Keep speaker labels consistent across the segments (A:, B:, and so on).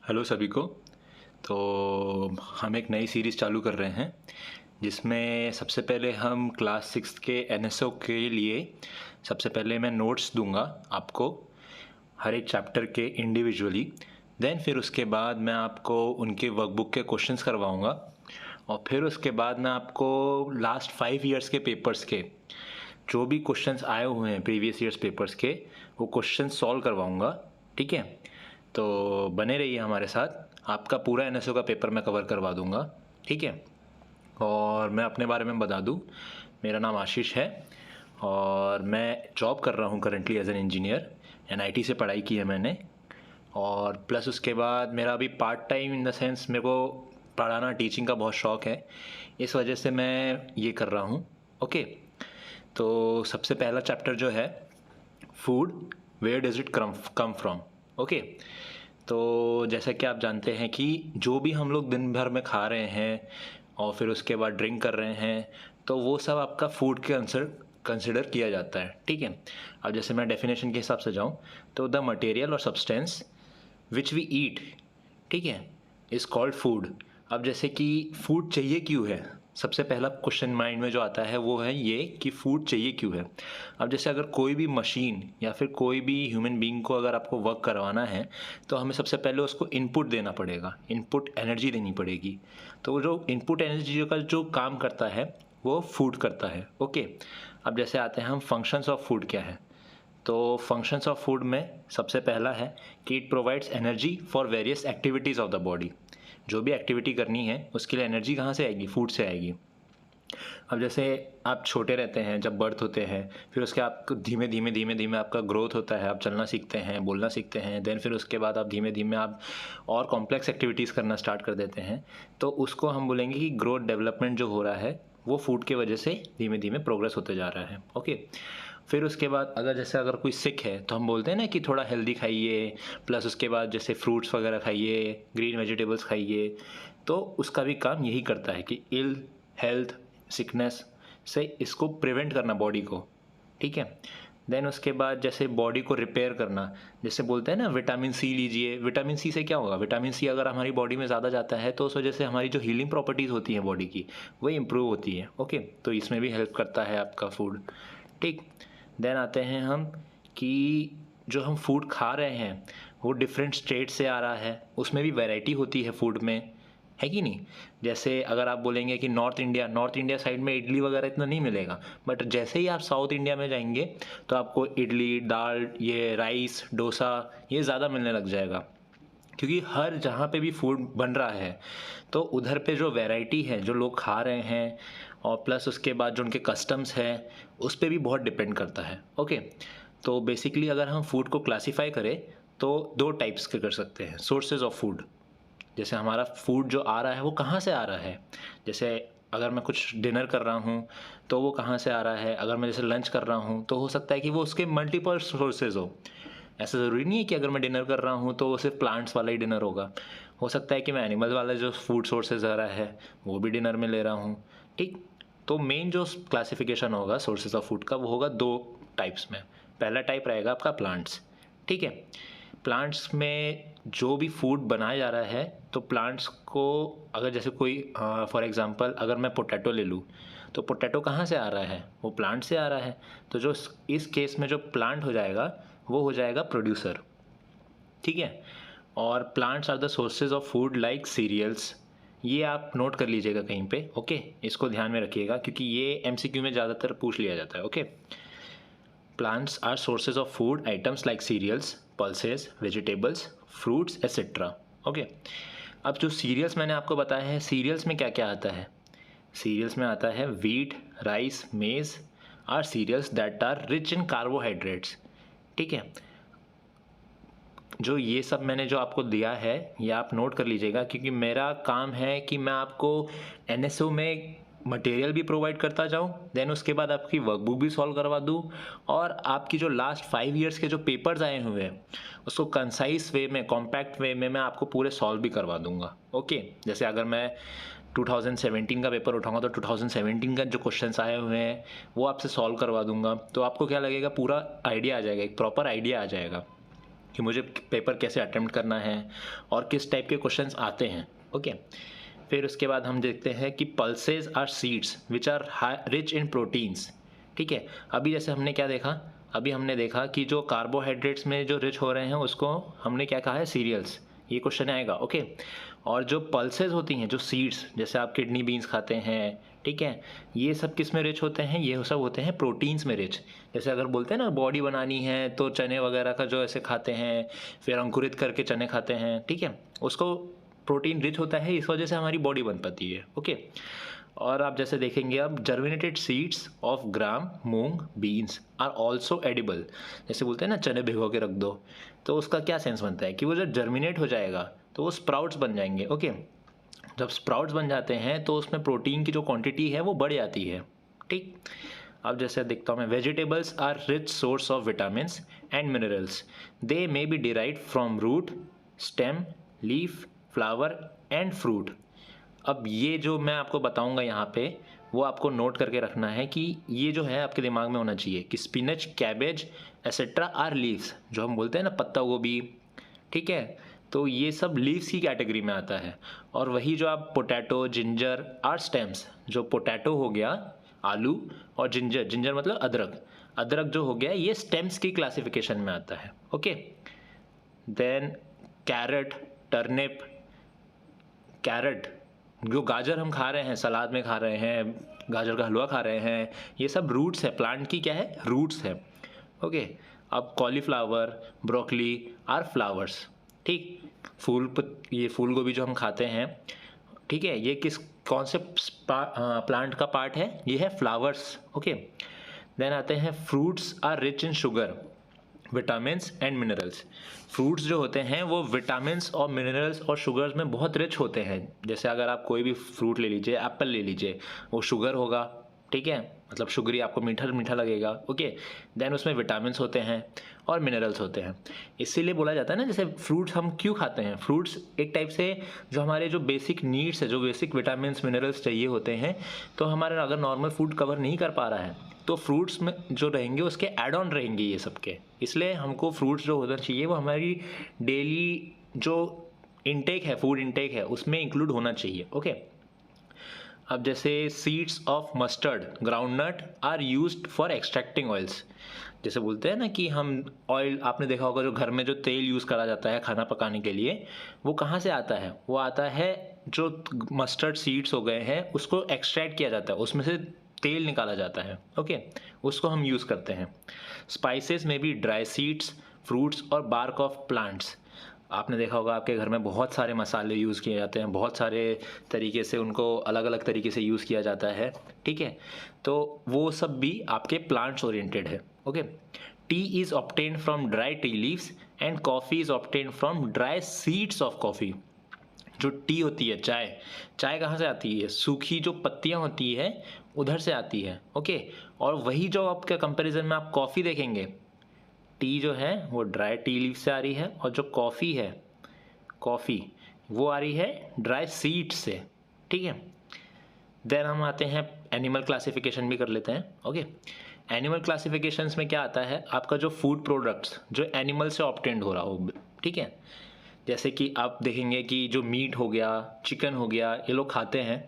A: Hello सभी को। तो हम एक नई सीरीज़ चालू कर रहे हैं जिसमें सबसे पहले हम क्लास सिक्स के एनएसओ के लिए सबसे पहले मैं नोट्स दूंगा आपको हर एक चैप्टर के इंडिविजुअली। देन फिर उसके बाद मैं आपको उनके वर्कबुक के क्वेश्चंस करवाऊंगा और फिर उसके बाद मैं आपको लास्ट 5 इयर्स के पेपर्स के जो भी क्वेश्चंस आए हुए हैं प्रीवियस ईयर्स पेपर्स के वो क्वेश्चंस सॉल्व करवाऊंगा। ठीक है, तो बने रहिए हमारे साथ। आपका पूरा एनएसओ का पेपर मैं कवर करवा दूंगा। ठीक है, और मैं अपने बारे में बता दूं, मेरा नाम आशीष है और मैं जॉब कर रहा हूं currently as an engineer. NIT से पढ़ाई की है मैंने और प्लस उसके बाद मेरा अभी part time in the sense मेरे को पढ़ाना टीचिंग का बहुत शौक़ है, इस वजह से मैं ये कर रहा हूँ। ओके, तो सबसे पहला चैप्टर जो है food, where does it come from. Okay, तो जैसा कि आप जानते हैं कि जो भी हम लोग दिन भर में खा रहे हैं और फिर उसके बाद ड्रिंक कर रहे हैं तो वो सब आपका फूड के आंसर कंसिडर किया जाता है। ठीक है, अब जैसे मैं डेफिनेशन के हिसाब से जाऊं तो द मटेरियल और सब्सटेंस विच वी ईट, ठीक है, इज़ कॉल्ड फूड। अब जैसे कि फूड चाहिए क्यों है, सबसे पहला क्वेश्चन माइंड में जो आता है वो है ये कि फ़ूड चाहिए क्यों है। अब जैसे अगर कोई भी मशीन या फिर कोई भी ह्यूमन बीइंग को अगर आपको वर्क करवाना है तो हमें सबसे पहले उसको इनपुट देना पड़ेगा, इनपुट एनर्जी देनी पड़ेगी। तो वो जो इनपुट एनर्जी का जो काम करता है वो फूड करता है। ओके, अब जैसे आते हैं हम फंक्शंस ऑफ फूड क्या है। तो फंक्शंस ऑफ फूड में सबसे पहला है कि it provides energy for various activities of the body. जो भी एक्टिविटी करनी है उसके लिए एनर्जी कहाँ से आएगी, फूड से आएगी। अब जैसे आप छोटे रहते हैं, जब बर्थ होते हैं, फिर उसके आपको धीमे धीमे आपका ग्रोथ होता है, आप चलना सीखते हैं, बोलना सीखते हैं। देन फिर उसके बाद आप धीमे धीमे आप और कॉम्प्लेक्स एक्टिविटीज़ करना स्टार्ट कर देते हैं। तो उसको हम बोलेंगे कि ग्रोथ डेवलपमेंट जो हो रहा है वो फूड के वजह से धीमे धीमे प्रोग्रेस होते जा रहा है। ओके, फिर उसके बाद अगर कोई सिक है तो हम बोलते हैं ना कि थोड़ा हेल्दी खाइए, प्लस उसके बाद जैसे फ्रूट्स वगैरह खाइए, ग्रीन वेजिटेबल्स खाइए। तो उसका भी काम यही करता है कि इल हेल्थ सिकनेस से इसको प्रिवेंट करना बॉडी को। ठीक है, देन उसके बाद जैसे बॉडी को रिपेयर करना, जैसे बोलते हैं ना विटामिन सी लीजिए। विटामिन सी से क्या होगा, विटामिन सी अगर हमारी बॉडी में ज़्यादा जाता है तो उस वजह से हमारी जो हीलिंग प्रॉपर्टीज़ होती हैं बॉडी की वही इंप्रूव होती है। ओके, तो इसमें भी हेल्प करता है आपका फूड। ठीक, देन आते हैं हम कि जो हम फूड खा रहे हैं वो डिफरेंट स्टेट से आ रहा है, उसमें भी वैरायटी होती है फूड में, है कि नहीं। जैसे अगर आप बोलेंगे कि नॉर्थ इंडिया साइड में इडली वगैरह इतना नहीं मिलेगा, बट जैसे ही आप साउथ इंडिया में जाएंगे तो आपको इडली, दाल, ये राइस, डोसा ये ज़्यादा मिलने लग जाएगा। क्योंकि हर जहाँ पे भी फूड बन रहा है तो उधर पे जो वैरायटी है, जो लोग खा रहे हैं और प्लस उसके बाद जो उनके कस्टम्स हैं उस पर भी बहुत डिपेंड करता है। ओके, तो बेसिकली अगर हम फूड को क्लासीफाई करें तो दो टाइप्स के कर सकते हैं, सोर्सेज ऑफ फूड। जैसे हमारा फूड जो आ रहा है वो कहाँ से आ रहा है। जैसे अगर मैं कुछ डिनर कर रहा हूँ तो वो कहाँ से आ रहा है, अगर मैं जैसे लंच कर रहा हूँ तो हो सकता है कि वो उसके मल्टीपल सोर्सेज हो। ऐसा ज़रूरी नहीं है कि अगर मैं डिनर कर रहा हूँ तो वो सिर्फ प्लांट्स वाला ही डिनर होगा। हो सकता है कि मैं एनिमल वाला जो फूड सोर्सेज आ रहा है वो भी डिनर में ले रहा हूँ। ठीक, तो मेन जो क्लासिफिकेशन होगा सोर्सेज ऑफ फूड का वो होगा दो टाइप्स में। पहला टाइप रहेगा आपका प्लांट्स। ठीक है, प्लांट्स में जो भी फूड बनाया जा रहा है तो प्लांट्स को अगर जैसे कोई फॉर एग्जांपल अगर मैं पोटैटो ले लूँ तो पोटैटो कहाँ से आ रहा है, वो प्लांट से आ रहा है। तो जो इस केस में जो प्लांट हो जाएगा वो हो जाएगा प्रोड्यूसर। ठीक है, और plants are the sources of food like cereals. ये आप नोट कर लीजिएगा कहीं पे। ओके, इसको ध्यान में रखिएगा क्योंकि ये एमसीक्यू में ज़्यादातर पूछ लिया जाता है। Okay, plants are sources of food items like cereals, pulses, vegetables, fruits etcetera. Okay, अब जो सीरियल्स मैंने आपको बताया है, सीरियल्स में क्या क्या आता है। सीरियल्स में आता है wheat, rice, maize are cereals that are rich in carbohydrates. ठीक है, जो ये सब मैंने जो आपको दिया है ये आप नोट कर लीजिएगा क्योंकि मेरा काम है कि मैं आपको एनएसओ में मटेरियल भी प्रोवाइड करता जाऊं, देन उसके बाद आपकी वर्कबुक भी सॉल्व करवा दूं और आपकी जो लास्ट 5 इयर्स के जो पेपर्स आए हुए हैं उसको कंसाइज वे में, कॉम्पैक्ट वे में मैं आपको पूरे सॉल्व भी करवा दूंगा। ओके, जैसे अगर मैं 2017 का पेपर उठाऊंगा तो 2017 का जो क्वेश्चंस आए हुए हैं वो आपसे सॉल्व करवा दूंगा। तो आपको क्या लगेगा, पूरा आइडिया आ जाएगा, एक प्रॉपर आइडिया आ जाएगा। कि मुझे पेपर कैसे अटेम्प्ट करना है और किस टाइप के क्वेश्चंस आते हैं। ओके, फिर उसके बाद हम देखते हैं कि pulses are seeds which are rich in proteins. ठीक है, अभी जैसे हमने क्या देखा, अभी हमने देखा कि जो कार्बोहाइड्रेट्स में जो रिच हो रहे हैं उसको हमने क्या कहा है, सीरियल्स। ये क्वेश्चन आएगा। ओके, और जो पल्सेस होती हैं, जो सीड्स, जैसे आप किडनी बीन्स खाते हैं, ठीक है, ये सब किस में रिच होते हैं, ये सब होते हैं प्रोटीन्स में रिच। जैसे अगर बोलते हैं ना बॉडी बनानी है तो चने वगैरह का जो ऐसे खाते हैं, फिर अंकुरित करके चने खाते हैं, ठीक है, उसको प्रोटीन रिच होता है, इस वजह से हमारी बॉडी बन पाती है। ओके, और आप जैसे देखेंगे अब germinated seeds of gram, moong, beans are also edible. जैसे बोलते हैं ना चने भिगो के रख दो, तो उसका क्या सेंस बनता है कि वो जब जर्मिनेट हो जाएगा तो वो स्प्राउट्स बन जाएंगे। ओके, जब स्प्राउट्स बन जाते हैं तो उसमें प्रोटीन की जो क्वांटिटी है वो बढ़ जाती है। ठीक, अब जैसे देखता हूँ मैं, vegetables are rich source of vitamins and minerals, they may be derived from root, stem, leaf, flower and fruit. अब ये जो मैं आपको बताऊंगा यहाँ पे, वो आपको नोट करके रखना है कि ये जो है आपके दिमाग में होना चाहिए कि spinach, cabbage etcetera are leaves, जो हम बोलते हैं ना पत्ता गोभी, ठीक है, तो ये सब लीव्स की कैटेगरी में आता है। और वही जो आप पोटैटो, जिंजर आर स्टेम्स, जो पोटैटो हो गया आलू, और जिंजर, जिंजर मतलब अदरक, अदरक जो हो गया ये स्टेम्स की क्लासिफिकेशन में आता है। Okay, then carrot, turnip, carrot, जो गाजर हम खा रहे हैं, सलाद में खा रहे हैं, गाजर का हलवा खा रहे हैं, ये सब रूट्स है, प्लांट की क्या है, रूट्स है। ओके, अब कॉलीफ्लावर, ब्रोकली आर फ्लावर्स। ठीक, ये फूल गोभी जो हम खाते हैं, ठीक है, ये किस कौन से प्लांट का पार्ट है, ये है फ्लावर्स। ओके, देन आते हैं fruits are rich in sugar, vitamins and minerals. Fruits जो होते हैं वो विटामिन्स और मिनरल्स और शुगर्स में बहुत रिच होते हैं। जैसे अगर आप कोई भी फ्रूट ले लीजिए, एप्पल ले लीजिए, वो शुगर होगा, ठीक है, मतलब शुगरी, आपको मीठा मीठा लगेगा। ओके, देन उसमें विटामिन्स होते हैं और मिनरल्स होते हैं। इसीलिए बोला जाता है ना, जैसे फ्रूट्स हम क्यों खाते हैं, फ्रूट्स एक टाइप से जो हमारे जो बेसिक नीड्स है, जो बेसिक विटामिन्स मिनरल्स चाहिए होते हैं, तो हमारा अगर नॉर्मल फूड कवर नहीं कर पा रहा है तो फ्रूट्स में जो रहेंगे उसके एड ऑन रहेंगे ये सबके। इसलिए हमको फ्रूट्स जो होना चाहिए वो हमारी डेली जो इनटेक है, फूड इनटेक है, उसमें इंक्लूड होना चाहिए। ओके, अब जैसे seeds of mustard, groundnut are used for extracting oils. जैसे बोलते हैं ना कि हम ऑयल, आपने देखा होगा जो घर में जो तेल यूज़ करा जाता है खाना पकाने के लिए, वो कहाँ से आता है, वो आता है जो मस्टर्ड सीड्स हो गए हैं उसको एक्सट्रैक्ट किया जाता है, उसमें से तेल निकाला जाता है। ओके, उसको हम यूज़ करते हैं। स्पाइसेस में भी ड्राई सीड्स, फ्रूट्स और बार्क ऑफ प्लांट्स। आपने देखा होगा आपके घर में बहुत सारे मसाले यूज़ किए जाते हैं, बहुत सारे तरीके से उनको अलग अलग तरीके से यूज़ किया जाता है, ठीक है, तो वो सब भी आपके प्लांट्स ओरिएंटेड है। Okay, T is obtained from dry tea leaves and coffee is obtained from dry seeds of coffee. जो टी होती है, चाय, चाय कहाँ से आती है, सूखी जो पत्तियाँ होती है उधर से आती है। ओके, और वही जो आपके कंपैरिजन में आप कॉफ़ी देखेंगे, टी जो है वो ड्राई टी लीफ से आ रही है, और जो कॉफ़ी है, कॉफ़ी वो आ रही है ड्राई सीड से। ठीक है, देन हम आते हैं एनिमल क्लासिफिकेशन भी कर लेते हैं। ओके, एनिमल क्लासिफिकेशंस में क्या आता है, आपका जो फूड प्रोडक्ट्स जो एनिमल से ऑब्टेंड हो रहा हो, ठीक है, जैसे कि आप देखेंगे कि जो मीट हो गया, चिकन हो गया, ये लोग खाते हैं,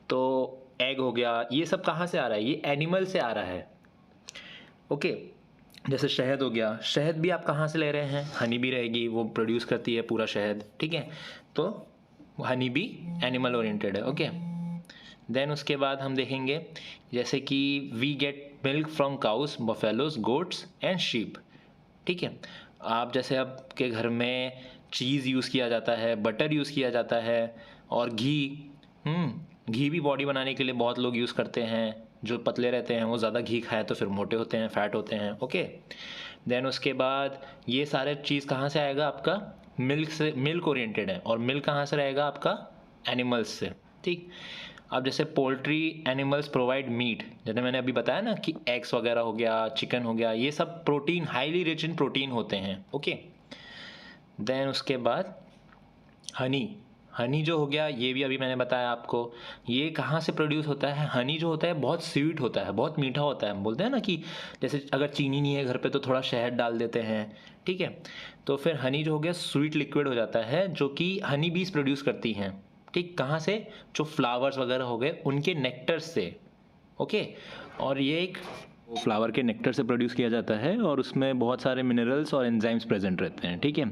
A: तो एग हो गया, ये सब कहाँ से आ रहा है, ये एनिमल से आ रहा है। ओके, जैसे शहद हो गया, शहद भी आप कहाँ से ले रहे हैं, हनी भी रहेगी, वो प्रोड्यूस करती है पूरा शहद, ठीक है, तो हनी भी एनिमल ओरिएंटेड है। ओके, देन उसके बाद हम देखेंगे जैसे कि we get milk from cows, buffaloes, goats and sheep. ठीक है, आप जैसे आपके घर में चीज़ यूज़ किया जाता है, बटर यूज़ किया जाता है, और घी, घी भी बॉडी बनाने के लिए बहुत लोग यूज़ करते हैं। जो पतले रहते हैं वो ज़्यादा घी खाए तो फिर मोटे होते हैं, फैट होते हैं। ओके, देन उसके बाद ये सारे चीज़ कहाँ से आएगा, आपका मिल्क से, मिल्क ओरिएंटेड है, और मिल्क कहाँ से रहेगा आपका, एनिमल्स से। ठीक, अब जैसे पोल्ट्री एनिमल्स प्रोवाइड मीट, जैसे मैंने अभी बताया ना कि एग्स वगैरह हो गया, चिकन हो गया, ये सब protein, highly rich in protein होते हैं। ओके, देन उसके बाद हनी, हनी जो हो गया ये भी अभी मैंने बताया आपको, ये कहाँ से प्रोड्यूस होता है, हनी जो होता है बहुत स्वीट होता है, बहुत मीठा होता है। हम बोलते हैं ना कि जैसे अगर चीनी नहीं है घर पे तो थोड़ा शहद डाल देते हैं, ठीक है। तो फिर हनी जो हो गया स्वीट लिक्विड हो जाता है, जो कि हनी बीज प्रोड्यूस करती हैं, ठीक। कहाँ से? जो फ्लावर्स वगैरह हो गए उनके नेक्टर से, ओके। और ये एक फ्लावर के नेक्टर से प्रोड्यूस किया जाता है और उसमें बहुत सारे मिनरल्स और एंजाइम्स प्रेजेंट रहते हैं, ठीक है।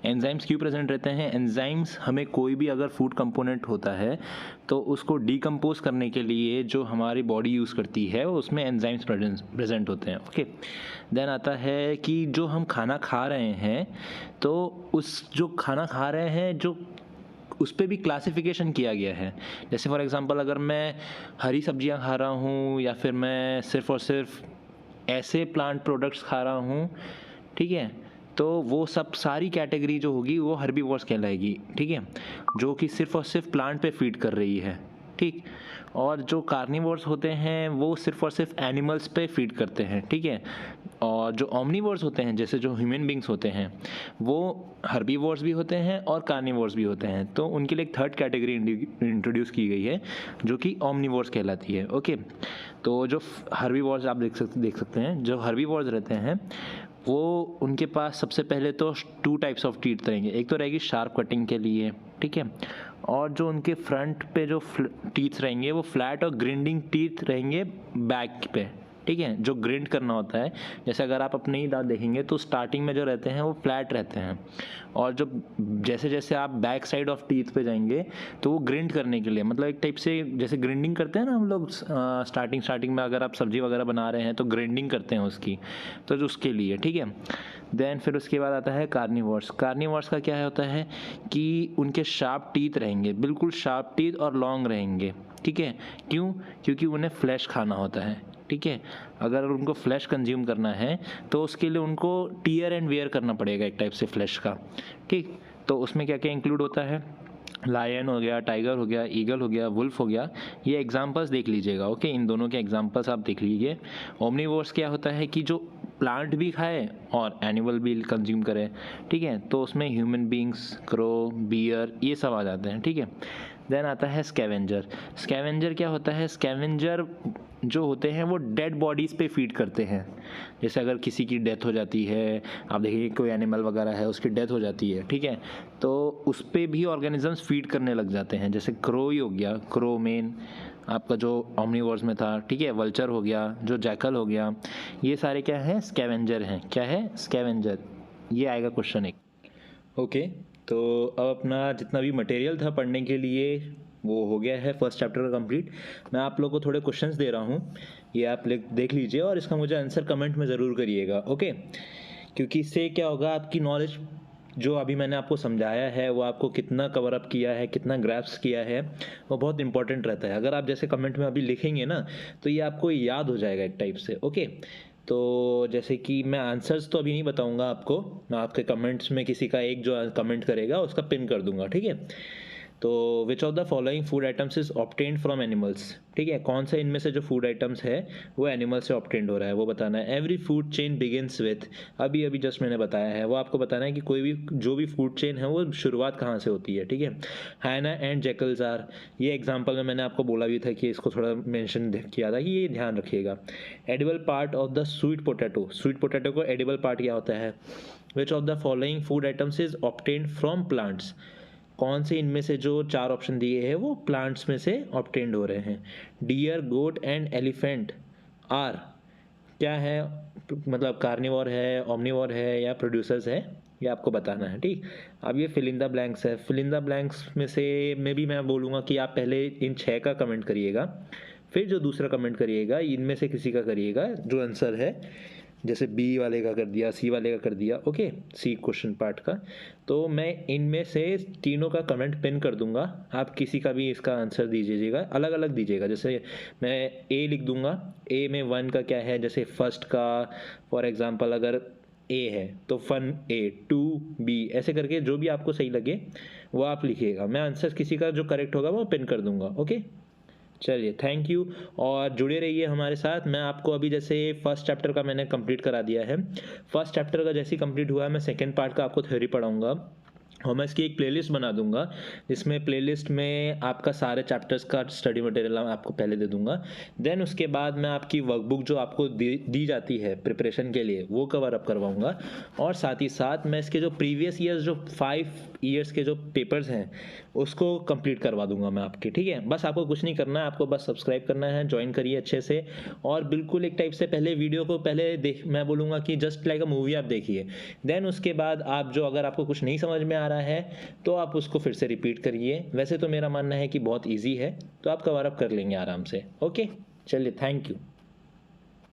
A: एंजाइम्स क्यों प्रेजेंट रहते हैं? एंजाइम्स हमें कोई भी अगर फूड कंपोनेंट होता है तो उसको डीकम्पोज करने के लिए जो हमारी बॉडी यूज़ करती है उसमें एंजाइम्स प्रेजेंट होते हैं, ओके। देन आता है कि जो हम खाना खा रहे हैं तो उस जो खाना खा रहे हैं जो उस पर भी क्लासिफिकेशन किया गया है। जैसे फॉर एग्जांपल अगर मैं हरी सब्जियां खा रहा हूँ या फिर मैं सिर्फ़ और सिर्फ ऐसे प्लांट प्रोडक्ट्स खा रहा हूँ, ठीक है, तो वो सब सारी कैटेगरी जो होगी वो हर्बीवोर्स कहलाएगी, ठीक है, जो कि सिर्फ़ और सिर्फ प्लांट पे फीड कर रही है, ठीक। और जो कार्निवोर्स होते हैं वो सिर्फ़ और सिर्फ एनिमल्स पे फीड करते हैं, ठीक है। और जो ओमनीवोर्स होते हैं, जैसे जो ह्यूमन बींग्स होते हैं, वो हर्बीवोर्स भी होते हैं और कार्निवोर्स भी होते हैं। तो उनके लिए एक थर्ड कैटेगरी इंट्रोड्यूस की गई है जो कि ओमनीवोर्स कहलाती है, ओके। तो जो हर्बीवोर्स आप देख सकते हैं, जो हर्बीवोर्स रहते हैं वो उनके पास सबसे पहले तो 2 टाइप्स ऑफ टीथ रहेंगे। एक तो रहेगी शार्प कटिंग के लिए, ठीक है, और जो उनके फ्रंट पे जो टीथ रहेंगे वो फ्लैट और ग्रिंडिंग टीथ रहेंगे बैक पे, ठीक है, जो ग्रिंड करना होता है। जैसे अगर आप अपने ही दांत देखेंगे तो स्टार्टिंग में जो रहते हैं वो फ्लैट रहते हैं, और जो जैसे जैसे आप बैक साइड ऑफ टीथ पे जाएंगे तो वो ग्रिंड करने के लिए, मतलब एक टाइप से जैसे ग्रिंडिंग करते हैं ना हम लोग स्टार्टिंग में अगर आप सब्जी वगैरह बना रहे हैं तो ग्रिंडिंग करते हैं उसकी, तो उसके लिए, ठीक है। देन फिर उसके बाद आता है कार्निवोर्स। कार्निवोर्स का क्या होता है कि उनके शार्प टीथ रहेंगे, बिल्कुल शार्प टीथ और लॉन्ग रहेंगे, ठीक है। क्यों? क्योंकि उन्हें फ्लैश खाना होता है, ठीक है। अगर उनको फ्लैश कंज्यूम करना है तो उसके लिए उनको टीयर एंड वेयर करना पड़ेगा एक टाइप से फ्लैश का, ठीक। तो उसमें क्या क्या इंक्लूड होता है? लायन हो गया, टाइगर हो गया, ईगल हो गया, वुल्फ हो गया, ये एग्जांपल्स देख लीजिएगा, ओके। इन दोनों के एग्जांपल्स आप देख लीजिए। ओमनीवोर्स क्या होता है कि जो प्लांट भी खाए और एनिमल भी कंज्यूम करे, ठीक है। तो उसमें ह्यूमन बींग्स, क्रो, बियर, ये सब आ जाते हैं, ठीक है। देन आता है स्कैवेंजर। स्कैवेंजर क्या होता है? स्कैवेंजर जो होते हैं वो डेड बॉडीज़ पे फीड करते हैं। जैसे अगर किसी की डेथ हो जाती है, आप देखिए कोई एनिमल वगैरह है उसकी डेथ हो जाती है, ठीक है, तो उस पर भी ऑर्गेनिजम्स फीड करने लग जाते हैं। जैसे क्रो ही हो गया, क्रो मेन आपका जो ओमनीवोर्स में था, ठीक है, वल्चर हो गया, जो जैकल हो गया, ये सारे क्या हैं? स्कैवेंजर हैं। क्या है? स्कैवेंजर। ये आएगा क्वेश्चन एक, ओके। तो अब अपना जितना भी मटेरियल था पढ़ने के लिए वो हो गया है फर्स्ट चैप्टर का कंप्लीट। मैं आप लोगों को थोड़े क्वेश्चंस दे रहा हूँ, ये आप देख लीजिए और इसका मुझे आंसर कमेंट में ज़रूर करिएगा, ओके। क्योंकि इससे क्या होगा, आपकी नॉलेज जो अभी मैंने आपको समझाया है वो आपको कितना कवर अप किया है, कितना ग्रैस्प किया है, वो बहुत इंपॉर्टेंट रहता है। अगर आप जैसे कमेंट में अभी लिखेंगे ना तो ये आपको याद हो जाएगा एक टाइप से, ओके। तो जैसे कि मैं आंसर्स तो अभी नहीं बताऊंगा आपको, मैं आपके कमेंट्स में किसी का एक जो कमेंट करेगा उसका पिन कर दूंगा, ठीक है। तो which of the following food items is obtained from animals, ठीक है, कौन से इनमें से जो फूड आइटम्स है वो एनिमल से ऑब्टेन्ड हो रहा है वो बताना है। Every food chain begins with, अभी अभी जस्ट मैंने बताया है, वो आपको बताना है कि कोई भी जो भी फूड चेन है वो शुरुआत कहाँ से होती है, ठीक है। हाइना एंड जैकल्स आर, ये एग्जाम्पल में मैंने आपको बोला भी था कि इसको थोड़ा मेंशन किया था कि ये ध्यान रखिएगा। Edible part of the sweet potato, sweet potato को एडिबल पार्ट क्या होता है? Which of the following food items is obtained from plants, कौन से इनमें से जो 4 ऑप्शन दिए हैं वो प्लांट्स में से ऑब्टेन्ड हो रहे हैं। Deer, goat and elephant are, क्या है, मतलब कार्निवोर है, ओमनीवोर है या प्रोड्यूसर्स है, ये आपको बताना है, ठीक। अब ये फिल इन द ब्लैंक्स है। फिल इन द ब्लैंक्स में से भी मैं बोलूँगा कि आप पहले इन 6 का कमेंट करिएगा, फिर जो दूसरा कमेंट करिएगा इनमें से किसी का करिएगा जो आंसर है, जैसे बी वाले का कर दिया, सी वाले का कर दिया, ओके, सी क्वेश्चन पार्ट का। तो मैं इनमें से तीनों का कमेंट पिन कर दूंगा, आप किसी का भी इसका आंसर दीजिएगा, अलग अलग दीजिएगा। जैसे मैं ए लिख दूंगा, ए में 1 का क्या है, जैसे फर्स्ट का फॉर एग्जांपल अगर ए है तो फन ए, 2 बी, ऐसे करके जो भी आपको सही लगे वो आप लिखिएगा। मैं आंसर किसी का जो करेक्ट होगा वो पिन कर दूंगा, ओके। चलिए, थैंक यू और जुड़े रहिए हमारे साथ। मैं आपको अभी जैसे फर्स्ट चैप्टर का मैंने कंप्लीट करा दिया है, फर्स्ट चैप्टर का जैसे ही कंप्लीट हुआ है मैं सेकंड पार्ट का आपको थ्योरी पढ़ाऊंगा। और मैं इसकी एक प्लेलिस्ट बना दूंगा, जिसमें प्लेलिस्ट में आपका सारे चैप्टर्स का स्टडी मटेरियल मैं आपको पहले दे दूंगा। देन उसके बाद मैं आपकी वर्कबुक जो आपको दी जाती है प्रिपरेशन के लिए वो कवर अप करवाऊंगा, और साथ ही साथ मैं इसके जो प्रीवियस ईयर्स जो 5 ईयर्स के जो पेपर्स हैं उसको कंप्लीट करवा दूंगा मैं आपके। ठीक है, बस आपको कुछ नहीं करना है, आपको बस सब्सक्राइब करना है, ज्वाइन करिए अच्छे से, और बिल्कुल एक टाइप से पहले वीडियो को पहले देख, मैं बोलूँगा कि जस्ट लाइक अ मूवी आप देखिए। देन उसके बाद आप जो, अगर आपको कुछ नहीं समझ में आ रहा है तो आप उसको फिर से रिपीट करिए। वैसे तो मेरा मानना है कि बहुत ईजी है, तो आप कवर अप कर लेंगे आराम से। ओके, चलिए, थैंक यू।